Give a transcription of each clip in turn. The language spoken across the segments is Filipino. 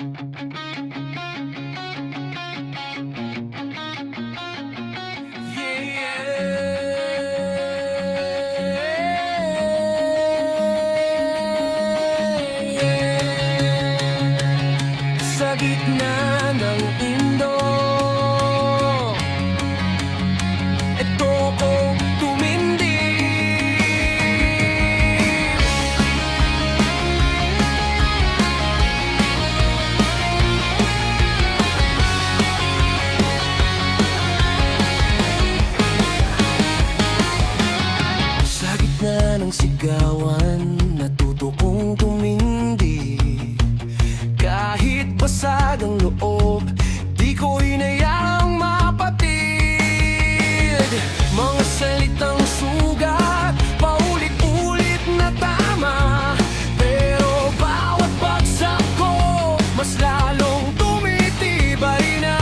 Sa gitna ng indo, eto kong tumindig. Sa gitna ng sigawan, natuto kong tumindig. Kahit basag ang loob, di ko hinayaang mapatid. Mga salitang sugat, paulit-ulit na tama, pero bawat bagsak ko, mas lalong tumitibay na.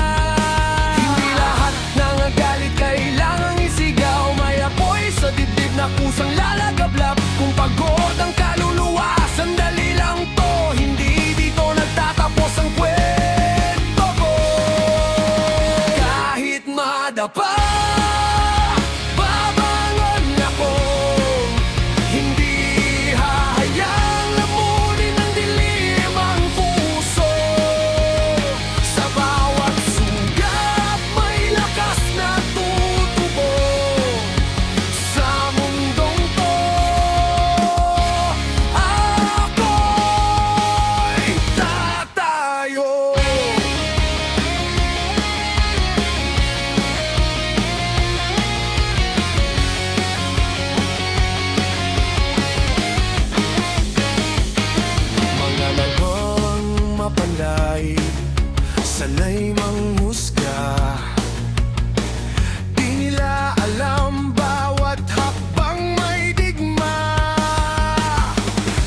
Hindi lahat ng galit kailangang isigaw. May apoy sa dibdib na kusang lalagablab. Kung pagod ang kaluluwa, sandali lang to. Hindi dito nagtatapos ang kwento ko. Kahit madapa, babangon ako. Hindi hahayang lamunin ng dilim ang puso. Sa bawat sugat, may lakas na tutubo. Sa mundong to, ako'y tatayo. Mga lagang mapanday, sanay manghusga. Di nila alam bawat hakbang may digma.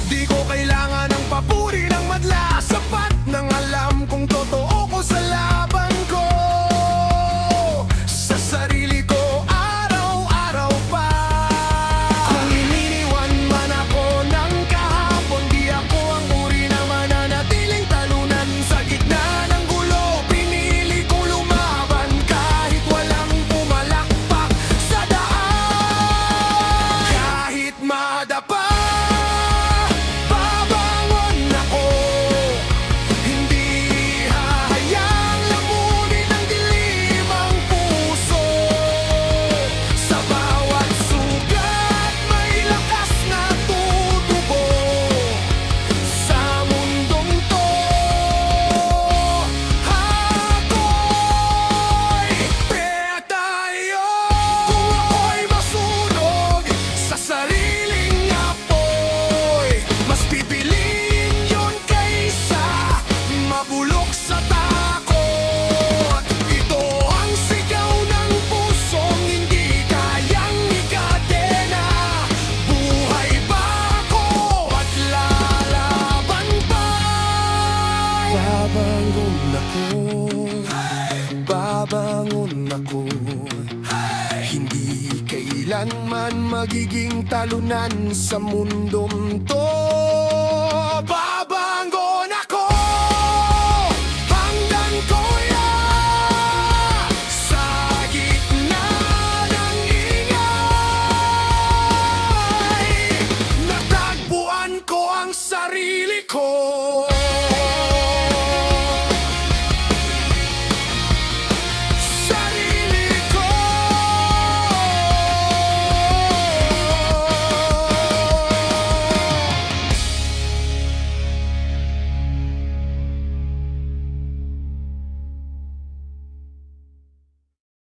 Di ko kailangan ng papuri ng madla, sapat ng alam kung totoo ko sa laban ko. Sa sarili ko araw-araw pa. Kung ininiwan man ako ng kahapon, di ako ang uri na mananatiling talunan. Sa gitna ng gulo, pinili kong lumaban kahit walang pumalakpak sa daan. Kahit madapa, babangon ako. Hindi hahayang lamunin ng dilim ang puso. Sa bawat sugat, may lakas na tutubo. Sa mundong to, ako'y tatayo. Kung ako'y masunog sa sariling apoy, mas pipiliin yun kaysa mabulok sa takot. Ito ang sigaw ng pusong hindi kayang ikadena. Buhay pa ako at lalaban pa. Babangon ako, babangon ako. Hindi kailanman magiging talunan sa mundong to.